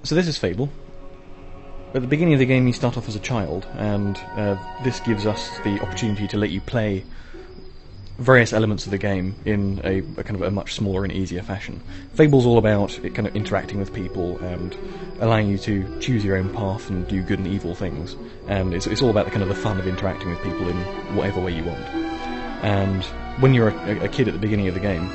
So this is Fable. At the beginning of the game you start off as a child, and this gives us the opportunity to let you play various elements of the game in a kind of a much smaller and easier fashion. Fable's all about it kind of interacting with people and allowing you to choose your own path and do good and evil things, and it's all about the kind of the fun of interacting with people in whatever way you want. And when you're a kid at the beginning of the game,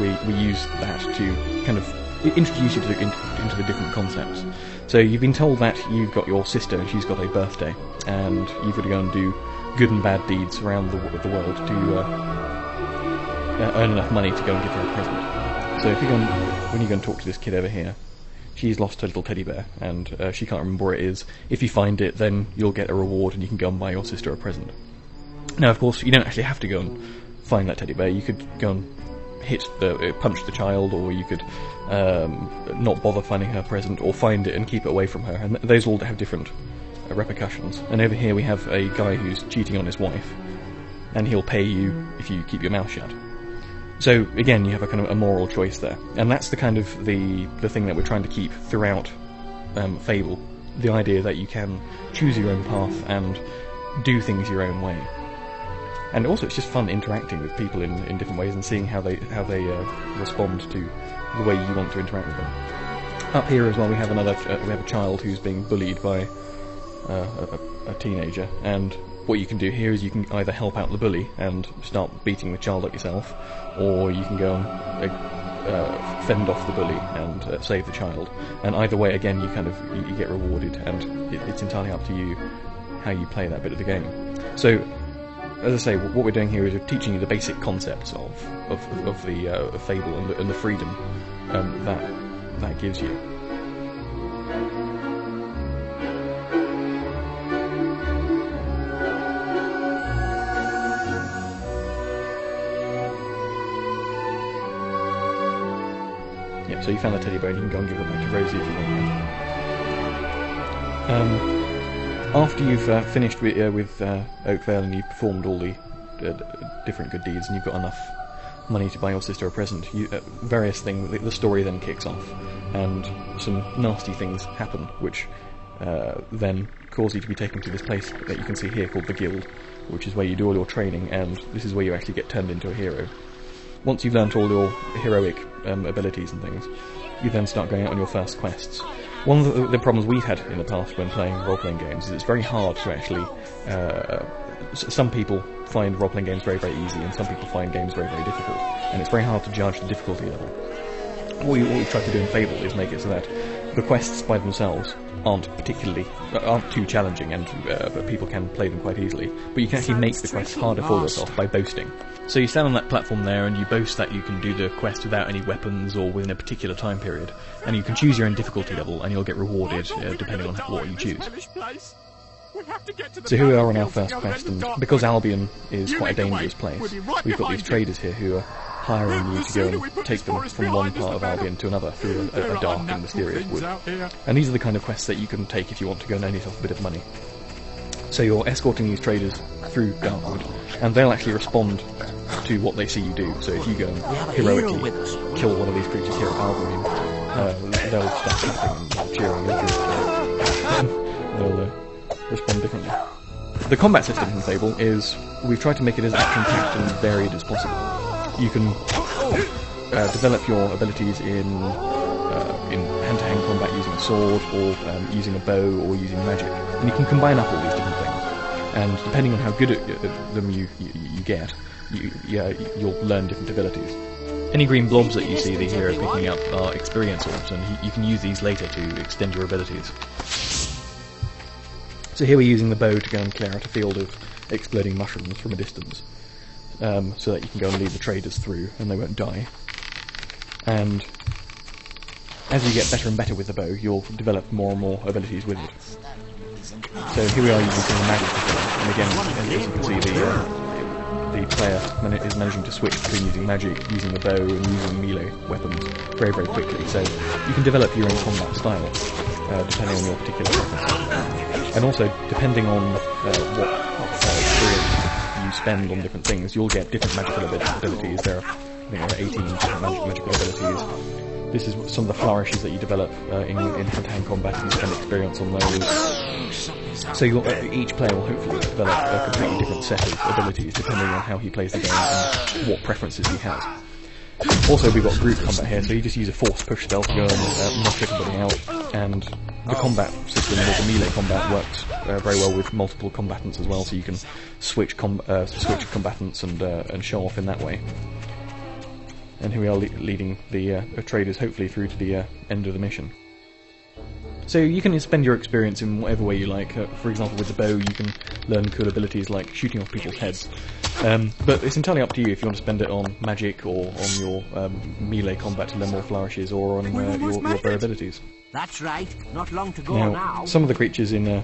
we use that to kind of introduce you into the different concepts. So you've been told that you've got your sister and she's got a birthday, and you've got to go and do good and bad deeds around the world to earn enough money to go and give her a present. So if you go and, when you go and talk to this kid over here, she's lost her little teddy bear, and she can't remember where it is. If you find it, then you'll get a reward and you can go and buy your sister a present. Now, of course, you don't actually have to go and find that teddy bear. You could go and punch the child, or you could not bother finding her present, or find it and keep it away from her, and those all have different repercussions. And over here we have a guy who's cheating on his wife, and he'll pay you if you keep your mouth shut. So again, you have a kind of a moral choice there, and that's the kind of the thing that we're trying to keep throughout Fable, the idea that you can choose your own path and do things your own way. And also, it's just fun interacting with people in different ways and seeing how they respond to the way you want to interact with them. Up here as well, we have a child who's being bullied by a teenager, and what you can do here is you can either help out the bully and start beating the child up yourself, or you can go and fend off the bully and save the child. And either way, again, you get rewarded, and it's entirely up to you how you play that bit of the game. So, as I say, what we're doing here is we're teaching you the basic concepts of the Fable and the freedom that gives you. Yeah, so you found the teddy bear, and you can go and give it back to Rosie if you want. After you've finished with Oakvale and you've performed all the different good deeds and you've got enough money to buy your sister a present, various things, the story then kicks off, and some nasty things happen, which then cause you to be taken to this place that you can see here called the Guild, which is where you do all your training, and this is where you actually get turned into a hero. Once you've learnt all your heroic abilities and things, you then start going out on your first quests. One of the problems we've had in the past when playing role-playing games is it's very hard to actually... some people find role-playing games very, very easy, and some people find games very, very difficult, and it's very hard to judge the difficulty level. What we've tried to do in Fable is make it so that the quests by themselves aren't too challenging, and but people can play them quite easily, but you can actually make the quests harder for yourself by boasting. So you stand on that platform there and you boast that you can do the quest without any weapons or within a particular time period, and you can choose your own difficulty level and you'll get rewarded depending on what you choose. So here we are on our first quest, and because Albion is quite a dangerous place, we've got these traders here who are hiring you to go and take them from one part of Albion to another through a dark and mysterious wood. And these are the kind of quests that you can take if you want to go and earn yourself a bit of money. So you're escorting these traders through Darkwood, and they'll actually respond to what they see you do. So if you go and heroically kill one of these creatures here at Albion, they'll start clapping and cheering and they'll respond differently. The combat system in Fable is, we've tried to make it as action-packed and varied as possible. You can develop your abilities in hand-to-hand combat using a sword, or using a bow, or using magic, and you can combine up all these different things. And depending on how good at them you get, you'll learn different abilities. Any green blobs that you see the hero picking up are experience orbs, and you can use these later to extend your abilities. So here we're using the bow to go and clear out a field of exploding mushrooms from a distance, so that you can go and lead the traders through and they won't die. And as you get better and better with the bow, you'll develop more and more abilities with it. So here we are using some magic as well, and again, as you can see, the player is managing to switch between using magic, using the bow, and using melee weapons very, very quickly. So you can develop your own combat style, depending on your particular preferences. And also, depending on what experience you spend on different things, you'll get different magical abilities. I think there are 18 different magical abilities. This is some of the flourishes that you develop in hand-to-hand combat, and you spend experience on those. So each player will hopefully develop a completely different set of abilities depending on how he plays the game and what preferences he has. Also, we've got group combat here, so you just use a force push stealth to go and knock everybody out, and the combat system with the melee combat works very well with multiple combatants as well, so you can switch combatants and show off in that way. And here we are leading the traders hopefully through to the end of the mission. So you can spend your experience in whatever way you like. For example, with the bow you can learn cool abilities like shooting off people's heads. But it's entirely up to you if you want to spend it on magic or on your melee combat to learn more flourishes, or on your bow abilities. That's right. Not long to go now. Some of the creatures in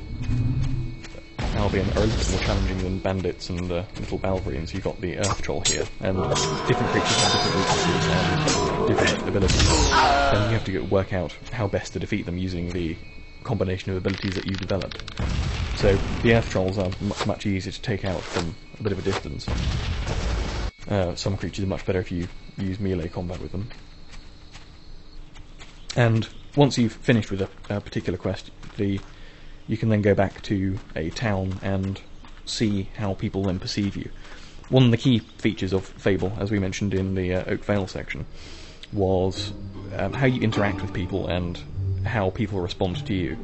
Albion are a little bit more challenging than bandits and little Balverines. You've got the Earth Troll here, and different creatures have different weaknesses and different abilities. And you have to work out how best to defeat them using the combination of abilities that you've developed. So the Earth Trolls are much easier to take out from a bit of a distance. Some creatures are much better if you use melee combat with them. And once you've finished with a particular quest, you can then go back to a town and see how people then perceive you. One of the key features of Fable, as we mentioned in the Oak Vale section, was how you interact with people and how people respond to you.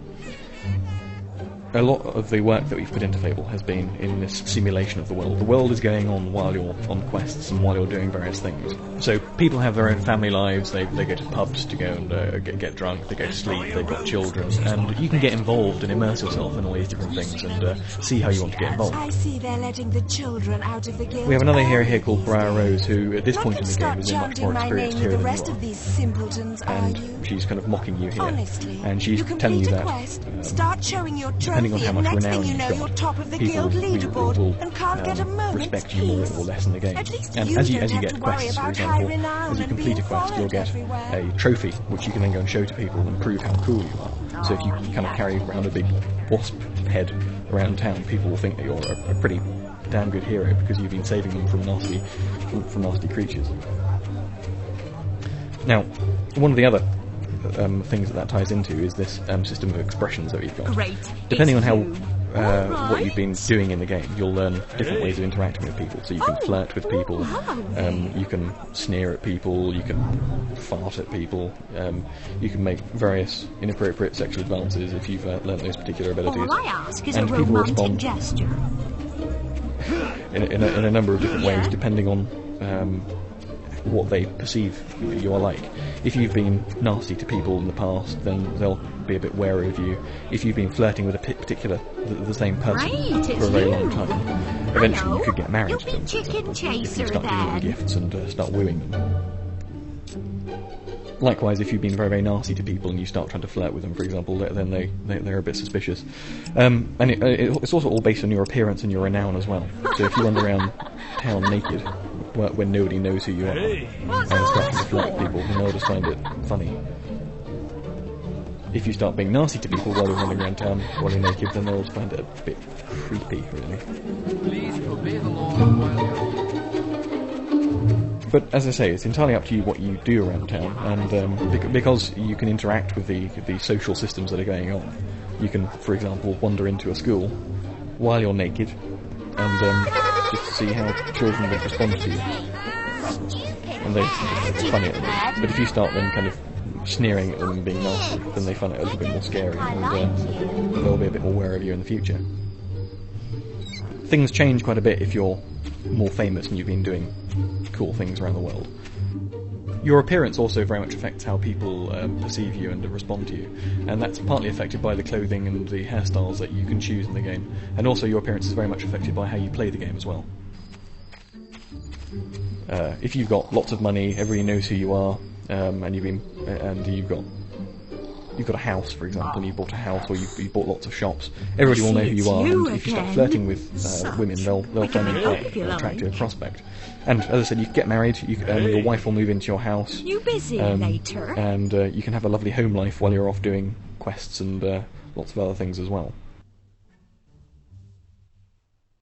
A lot of the work that we've put into Fable has been in this simulation of the world. The world is going on while you're on quests and while you're doing various things. So people have their own family lives, they go to pubs to go and get drunk, they go to sleep, they've got children, and you can get involved and immerse yourself in all these different things and see how you want to get involved. I see they're letting the children out of the guild. We have another hero here called Briar Rose, who at this point in the game is much more experienced here than you are. And she's kind of mocking you here. Honestly, and she's telling you that start showing your depending on how much renown you you've know, got, you're top of the people guild leaderboard will and can't get a moment's respect you more or less in the game. At least And you as you don't have get to worry quests, for about high example, renown as you and complete a being quest, you'll followed get everywhere. a trophy, which you can then go and show to people and prove how cool you are. So if you kind of carry around a big wasp head around town, people will think that you're a pretty damn good hero because you've been saving them from nasty creatures. Now, one of the other things that ties into is this system of expressions that we've got. Great. Depending on how what you've been doing in the game, you'll learn different ways of interacting with people. So you can flirt with people, you can sneer at people, you can fart at people, you can make various inappropriate sexual advances if you've learnt those particular abilities. All I ask is and a people romantic respond gesture. in a number of different ways, depending on what they perceive you are like. If you've been nasty to people in the past, then they'll be a bit wary of you. If you've been flirting with the same person for a very long time, eventually you could get married to them, for example, if you start giving them gifts and start wooing them. Likewise, if you've been very, very nasty to people and you start trying to flirt with them, for example, then they're a bit suspicious. And it's also all based on your appearance and your renown as well. So if you wander around town naked when nobody knows who you are and start trying to flirt with people, then they'll just find it funny. If you start being nasty to people while you're wandering around town while you're naked, then they'll find it a bit creepy, really. Please obey the law. But as I say, it's entirely up to you what you do around town, and because you can interact with the social systems that are going on, you can, for example, wander into a school while you're naked and just see how children will respond to you. And it's funny, but if you start then kind of sneering at them and being nasty, then they find it a little bit more scary, and they'll be a bit more aware of you in the future. Things change quite a bit if you're more famous and you've been doing cool things around the world. Your appearance also very much affects how people perceive you and respond to you, and that's partly affected by the clothing and the hairstyles that you can choose in the game, and also your appearance is very much affected by how you play the game as well. If you've got lots of money, everybody knows who you are, and you've got a house, for example, and you bought a house, or you bought lots of shops, everybody will know who you are, and if you start flirting with women, they'll find you quite an attractive prospect. And as I said, you can get married, your wife will move into your house, You busy later? and you can have a lovely home life while you're off doing quests and lots of other things as well.